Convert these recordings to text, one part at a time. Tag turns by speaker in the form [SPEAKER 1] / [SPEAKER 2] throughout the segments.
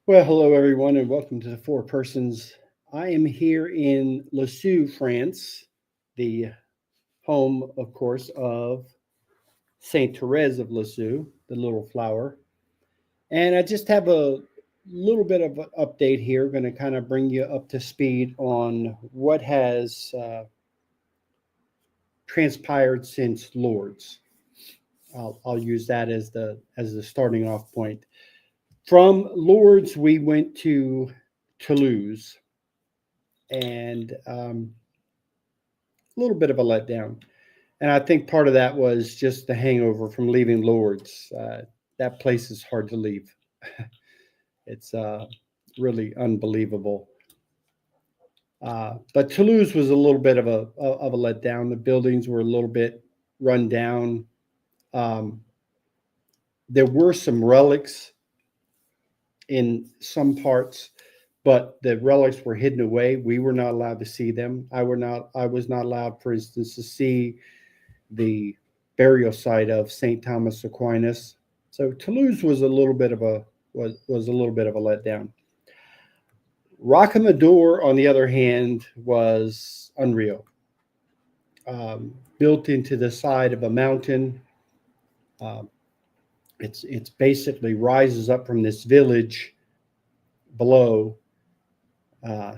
[SPEAKER 1] Well, hello everyone, and welcome to the Four Persons. I am here in Lisieux, France, the home, of course, of Saint Therese of Lisieux, the little flower. And I just have a little bit of an update here, going to kind of bring you up to speed on what has transpired since Lourdes. I'll use that as the starting off point. From Lourdes, we went to Toulouse, and a little bit of a letdown. And I think part of that was just the hangover from leaving Lourdes. That place is hard to leave. It's really unbelievable. But Toulouse was a little bit of a letdown. The buildings were a little bit run down. Um, there were some relics in some parts, but the relics were hidden away. We were not allowed to see them. I was not allowed, for instance, to see the burial site of Saint Thomas Aquinas. So Toulouse was a little bit of a letdown. Rocamadour, on the other hand, was unreal. Built into the side of a mountain. Uh, it's basically rises up from this village below uh,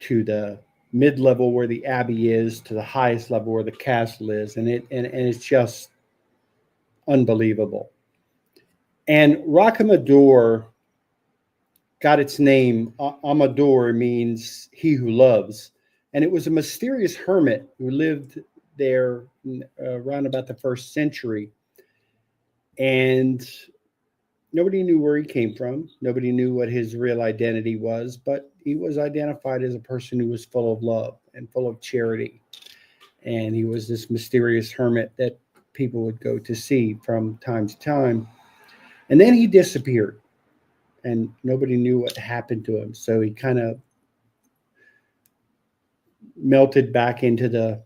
[SPEAKER 1] to the mid level where the abbey is, to the highest level where the castle is, and it's just unbelievable. And Rocamadour got its name. Amador means he who loves, and it was a mysterious hermit who lived there around about the first century, and nobody knew where he came from. Nobody knew what his real identity was, but he was identified as a person who was full of love and full of charity. And he was this mysterious hermit that people would go to see from time to time. And then he disappeared, and nobody knew what happened to him. So he kind of melted back into the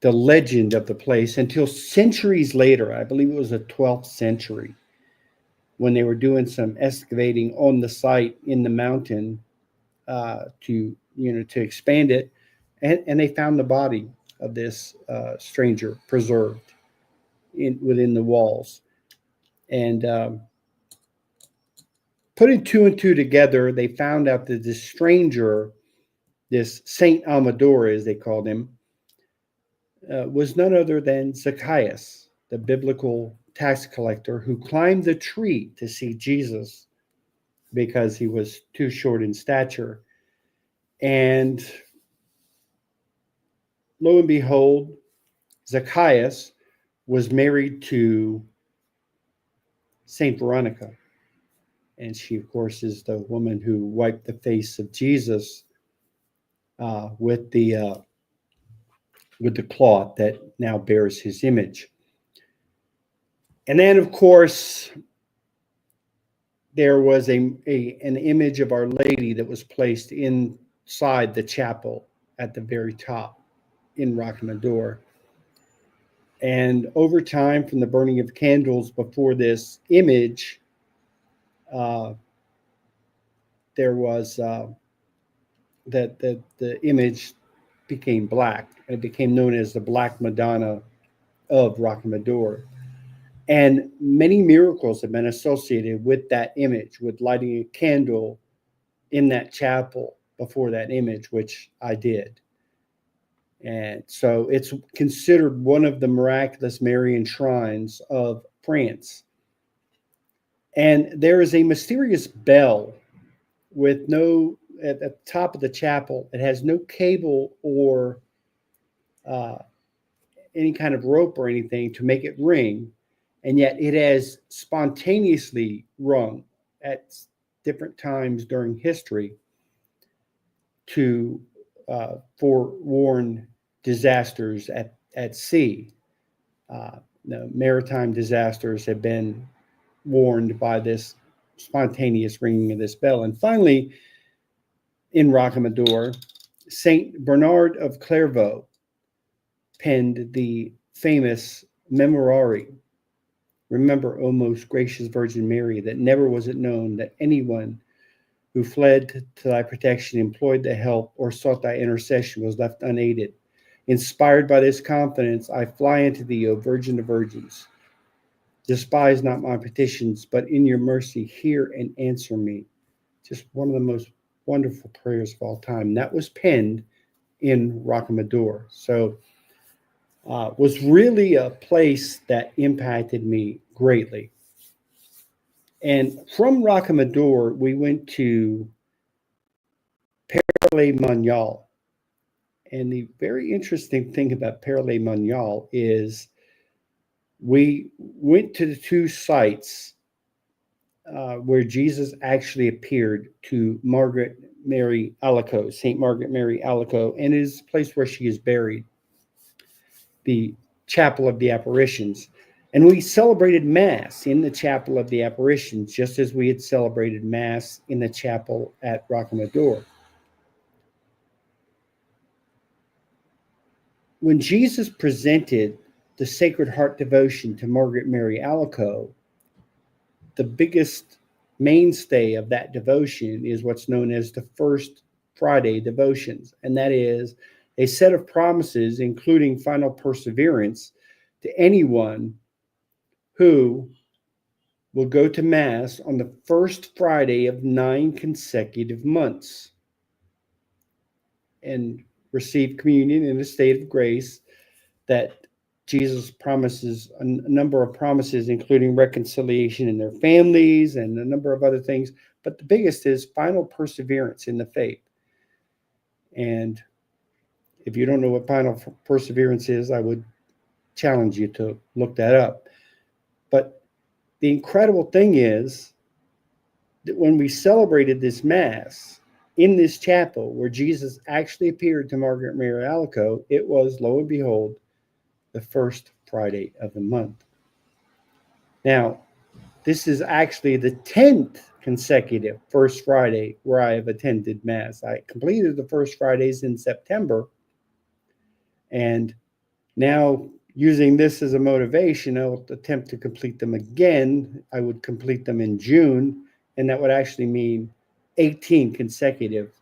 [SPEAKER 1] legend of the place until centuries later. I believe it was the 12th century, when they were doing some excavating on the site in the mountain to expand it, and they found the body of this stranger preserved within the walls. And putting two and two together, they found out that this stranger, this Saint Amador, as they called him, was none other than Zacchaeus, the biblical tax collector who climbed the tree to see Jesus because he was too short in stature. And lo and behold, Zacchaeus was married to Saint Veronica. And she, of course, is the woman who wiped the face of Jesus with the cloth that now bears his image. And then, of course, there was an image of Our Lady that was placed inside the chapel at the very top in Rocamadour. And over time, from the burning of candles before this image, there was that the image became black. It became known as the Black Madonna of Rocamadour. And many miracles have been associated with that image, with lighting a candle in that chapel before that image, which I did. And so it's considered one of the miraculous Marian shrines of France. And there is a mysterious bell with at the top of the chapel. It has no cable or any kind of rope or anything to make it ring. And yet it has spontaneously rung at different times during history to forewarn disasters at sea. The maritime disasters have been warned by this spontaneous ringing of this bell. And finally, in Rocamadour, Saint Bernard of Clairvaux penned the famous Memorare. Remember, O most gracious Virgin Mary, that never was it known that anyone who fled to thy protection, employed thy help, or sought thy intercession was left unaided. Inspired by this confidence, I fly unto thee, O Virgin of Virgins. Despise not my petitions, but in your mercy hear and answer me. Just one of the most wonderful prayers of all time. That was penned in Rocamadour. So was really a place that impacted me greatly. And from Rocamadour, we went to Perles-Monial. And the very interesting thing about Perles-Monial is we went to the two sites where Jesus actually appeared to Margaret Mary Alacoque, St. Margaret Mary Alacoque, and it is the place where she is buried, the Chapel of the Apparitions. And we celebrated Mass in the Chapel of the Apparitions, just as we had celebrated Mass in the chapel at Rocamadour. When Jesus presented the Sacred Heart devotion to Margaret Mary Alacoque, the biggest mainstay of that devotion is what's known as the First Friday devotions, and that is a set of promises, including final perseverance, to anyone who will go to Mass on the first Friday of 9 consecutive months and receive communion in a state of grace. That Jesus promises a number of promises, including reconciliation in their families and a number of other things. But the biggest is final perseverance in the faith. And if you don't know what final perseverance is, I would challenge you to look that up. But the incredible thing is that when we celebrated this Mass in this chapel where Jesus actually appeared to Margaret Mary Alacoque, it was, lo and behold, the first Friday of the month. Now, this is actually the 10th consecutive First Friday where I have attended Mass. I completed the First Fridays in September, and now using this as a motivation, I'll attempt to complete them again. I would complete them in June, and that would actually mean 18 consecutive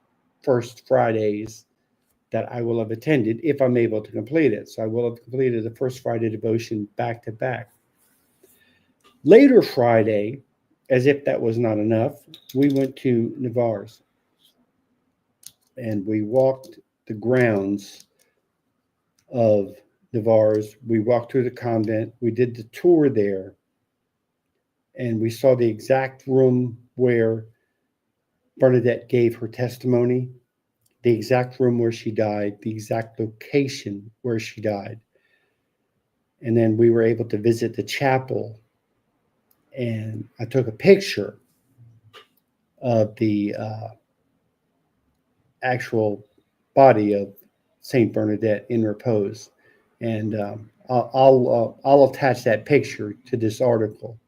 [SPEAKER 1] First Fridays that I will have attended if I'm able to complete it. So I will have completed the First Friday devotion back to back. Later Friday, as if that was not enough, we went to Navarre's and we walked the grounds of Navarre's. We walked through the convent. We did the tour there, and we saw the exact room where Bernadette gave her testimony, the exact room where she died, the exact location where she died. And then we were able to visit the chapel, and I took a picture of the actual body of Saint Bernadette in repose, and I'll attach that picture to this article.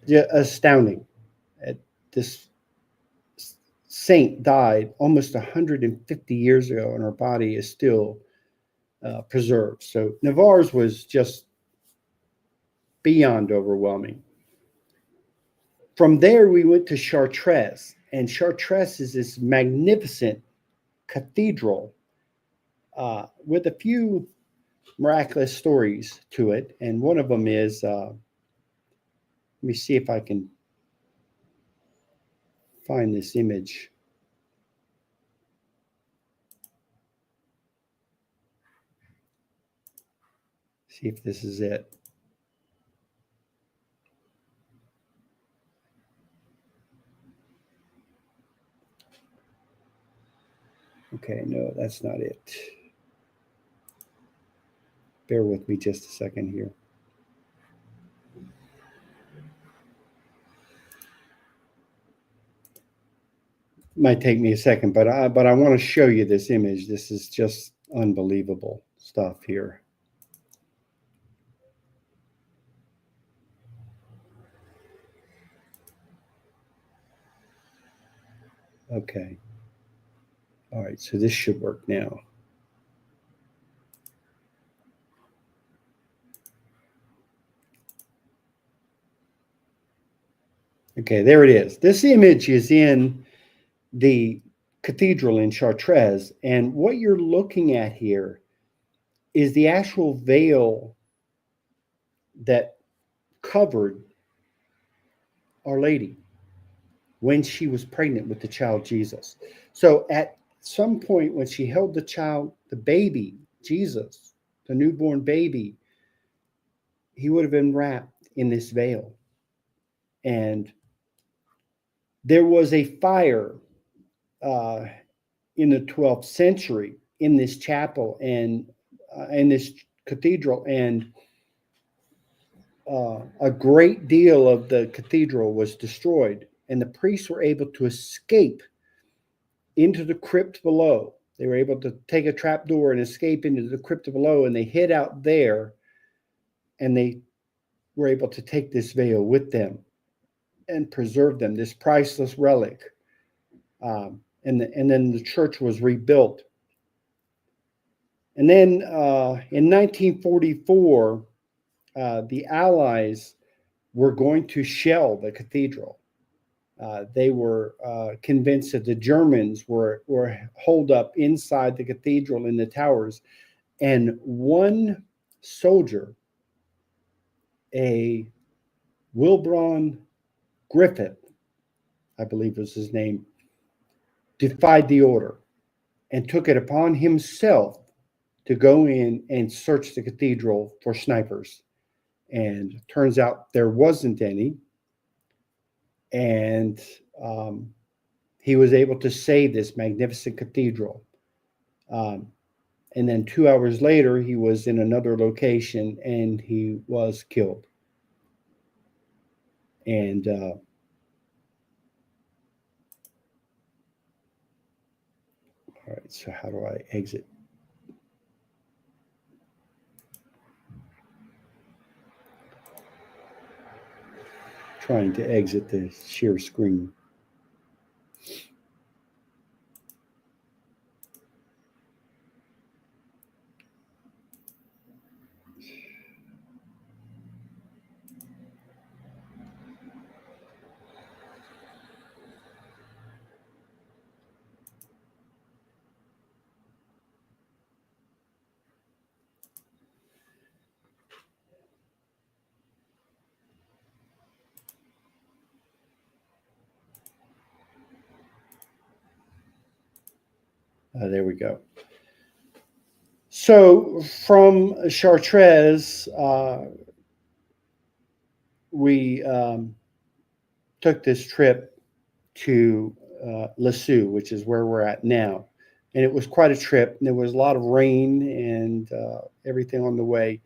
[SPEAKER 1] Yeah, astounding. This saint died almost 150 years ago, and her body is still preserved. So Navarre's was just beyond overwhelming. From there, we went to Chartres, and Chartres is this magnificent cathedral with a few miraculous stories to it. And one of them is, let me see if I can find this image. See if this is it. Okay, no, that's not it. Bear with me just a second here. Might take me a second, but I want to show you this image. This is just unbelievable stuff here. Okay. All right, so this should work now. Okay, there it is. This image is in the cathedral in Chartres, and what you're looking at here is the actual veil that covered Our Lady when she was pregnant with the child Jesus. So at some point when she held the child, the baby, Jesus, the newborn baby, he would have been wrapped in this veil. And there was a fire uh, in the 12th century in this chapel and in this cathedral, and a great deal of the cathedral was destroyed, and the priests were able to escape into the crypt below. They were able to take a trap door and escape into the crypt below, and they hid out there, and they were able to take this veil with them and preserve them, this priceless relic. And then the church was rebuilt. And then in 1944, the Allies were going to shell the cathedral. They were convinced that the Germans were holed up inside the cathedral in the towers. And one soldier, a Wilbron Griffith, I believe was his name, defied the order and took it upon himself to go in and search the cathedral for snipers. And turns out there wasn't any. And he was able to save this magnificent cathedral. Um, and then 2 hours later, he was in another location and he was killed. And all right, so how do I exit? Trying to exit the share screen. There we go. So from Chartres, we took this trip to Lisieux, which is where we're at now. And it was quite a trip. And there was a lot of rain and everything on the way.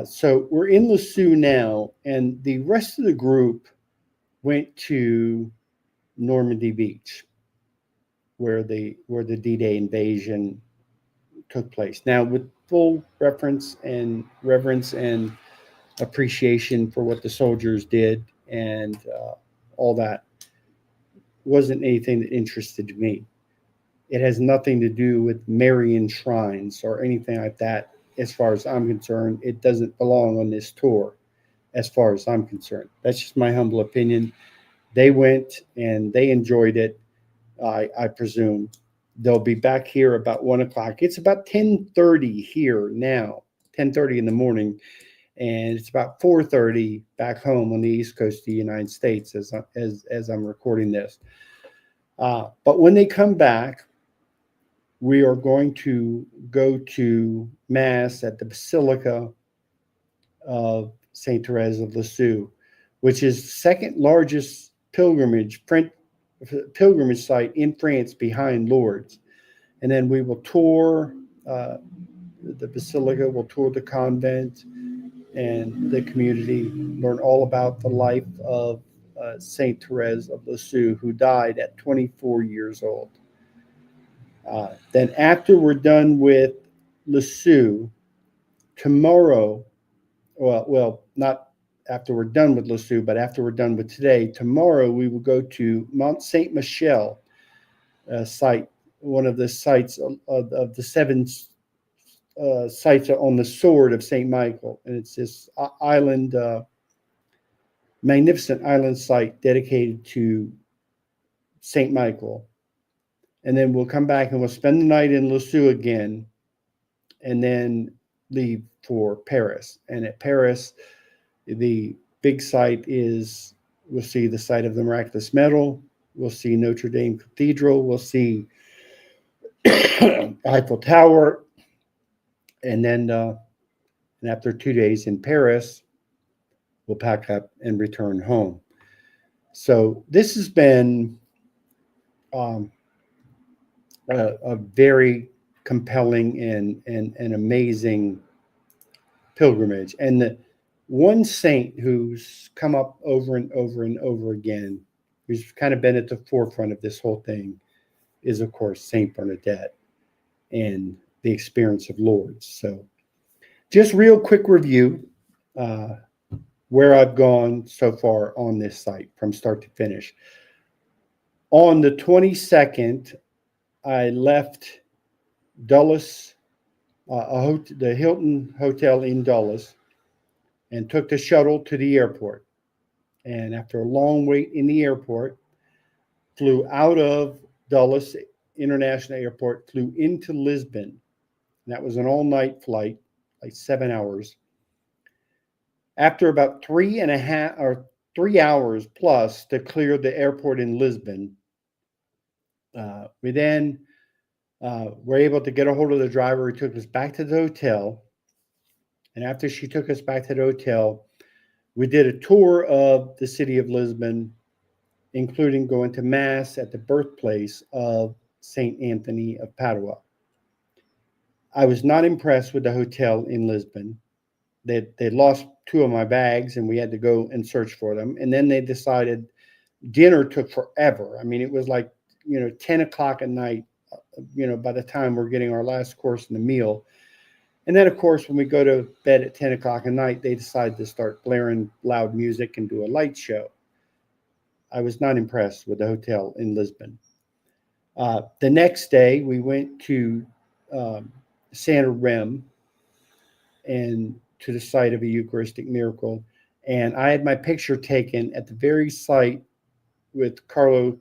[SPEAKER 1] So we're in Lisieux now, and the rest of the group went to Normandy Beach, where the D-Day invasion took place. Now, with full reverence and appreciation for what the soldiers did and all that, wasn't anything that interested me. It has nothing to do with Marian shrines or anything like that. As far as I'm concerned, it doesn't belong on this tour. As far as I'm concerned, that's just my humble opinion. They went and they enjoyed it. I presume they'll be back here about 1 o'clock. It's about 10:30 here now, 10:30 in the morning, and it's about 4:30 back home on the East Coast of the United States as I'm recording this. But when they come back, we are going to go to Mass at the Basilica of Saint Therese of Lisieux, which is the second largest pilgrimage site in France behind Lourdes. And then we will tour the Basilica, we'll tour the convent and the community, learn all about the life of Saint Therese of Lisieux, who died at 24 years old. Then after we're done with Lisieux, tomorrow, well, not after we're done with Lisieux, but after we're done with today, tomorrow we will go to Mont Saint Michel site, one of the sites of the seven sites on the sword of Saint Michael, and it's this island magnificent island site dedicated to St. Michael. And then we'll come back and we'll spend the night in Lisieux again, and then leave for Paris. And at Paris, the big site is, we'll see the site of the miraculous medal, we'll see Notre Dame Cathedral, we'll see Eiffel Tower, and then and after 2 days in Paris, we'll pack up and return home. So this has been um, a very compelling and amazing pilgrimage. And the one saint who's come up over and over and over again, who's kind of been at the forefront of this whole thing, is, of course, Saint Bernadette and the experience of Lourdes. So just real quick review uh, where I've gone so far on this site from start to finish. On the 22nd, I left Dulles, the Hilton Hotel in Dulles, and took the shuttle to the airport. And after a long wait in the airport, flew out of Dulles International Airport, flew into Lisbon. And that was an all-night flight, like 7 hours. After about 3 hours plus to clear the airport in Lisbon, we then were able to get a hold of the driver who took us back to the hotel. And after she took us back to the hotel, we did a tour of the city of Lisbon, including going to Mass at the birthplace of St. Anthony of Padua. I was not impressed with the hotel in Lisbon. They lost 2 of my bags, and we had to go and search for them. And then they decided dinner took forever. I mean, it was like, 10 o'clock at night, by the time we're getting our last course in the meal. And then, of course, when we go to bed at 10 o'clock at night, they decide to start blaring loud music and do a light show. I was not impressed with the hotel in Lisbon. The next day, we went to Santarém and to the site of a Eucharistic miracle. And I had my picture taken at the very site with Carlo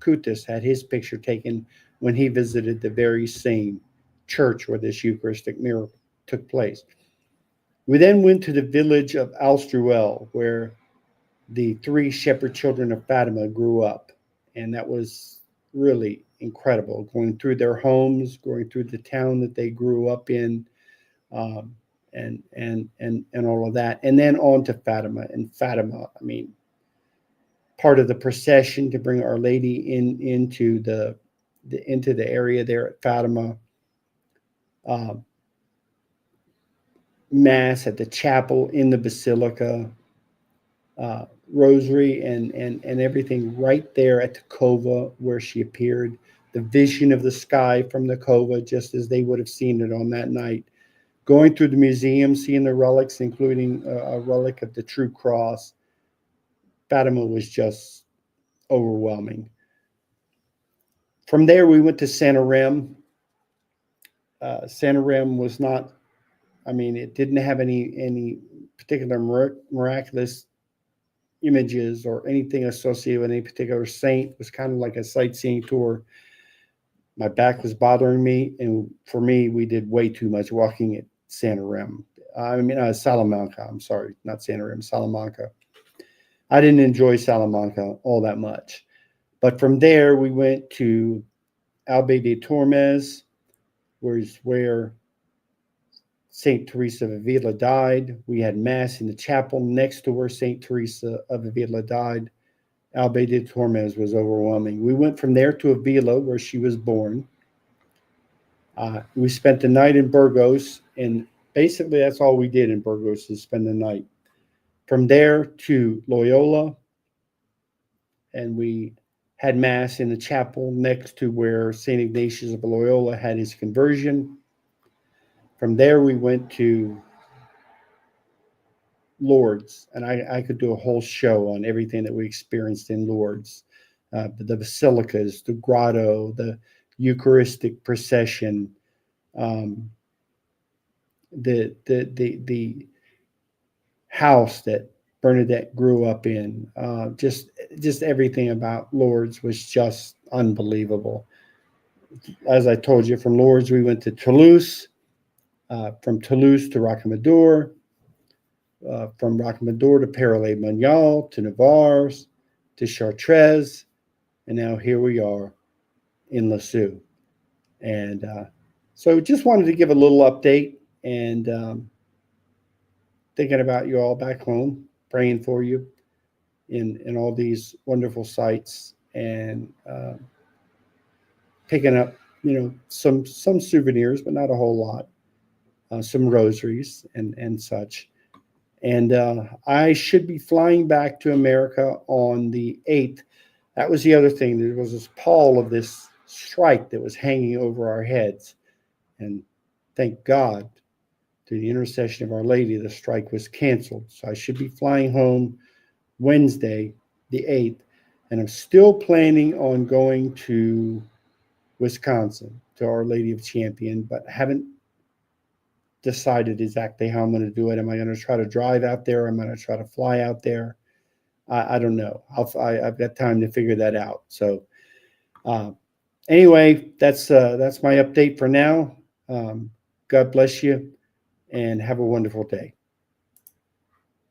[SPEAKER 1] Cutis, had his picture taken when he visited the very same church where this Eucharistic miracle took place. We then went to the village of Alstruel, where the 3 shepherd children of Fatima grew up. And that was really incredible, going through their homes, going through the town that they grew up in, and all of that. And then on to Fatima. And Fatima, I mean, part of the procession to bring Our Lady into the area there at Fatima. Mass at the chapel in the basilica, rosary and everything right there at the cova where she appeared. The vision of the sky from the cova, just as they would have seen it on that night. Going through the museum, seeing the relics, including a relic of the True Cross. Fatima was just overwhelming. From there, we went to Santarém. Santarém was not, it didn't have any particular miraculous images or anything associated with any particular saint. It was kind of like a sightseeing tour. My back was bothering me, and for me, we did way too much walking at Santarém. Salamanca. I'm sorry, not Santarém, Salamanca. I didn't enjoy Salamanca all that much. But from there, we went to Albe de Tormes, where St. Teresa of Avila died. We had Mass in the chapel next to where St. Teresa of Avila died. Albe de Tormes was overwhelming. We went from there to Avila, where she was born. We spent the night in Burgos, and basically that's all we did in Burgos is spend the night. From there to Loyola, and we had Mass in the chapel next to where St. Ignatius of Loyola had his conversion. From there, we went to Lourdes, and I could do a whole show on everything that we experienced in Lourdes. The basilicas, the grotto, the Eucharistic procession, the house that Bernadette grew up in. Just everything about Lourdes was just unbelievable. As I told you, from Lourdes we went to Toulouse, from Toulouse to Rocamadour, from Rocamadour to Paray-le-Monial, to Navarre, to Chartres, and now here we are in Lisieux. And so just wanted to give a little update, and thinking about you all back home, praying for you in all these wonderful sites, and picking up, some souvenirs, but not a whole lot, some rosaries and such. And I should be flying back to America on the 8th. That was the other thing. There was this pall of this strike that was hanging over our heads. And thank God, through the intercession of Our Lady, the strike was canceled. So I should be flying home Wednesday, the 8th. And I'm still planning on going to Wisconsin, to Our Lady of Champion, but haven't decided exactly how I'm going to do it. Am I going to try to drive out there? Am I going to try to fly out there? I don't know. I've got time to figure that out. So anyway, that's my update for now. God bless you, and have a wonderful day.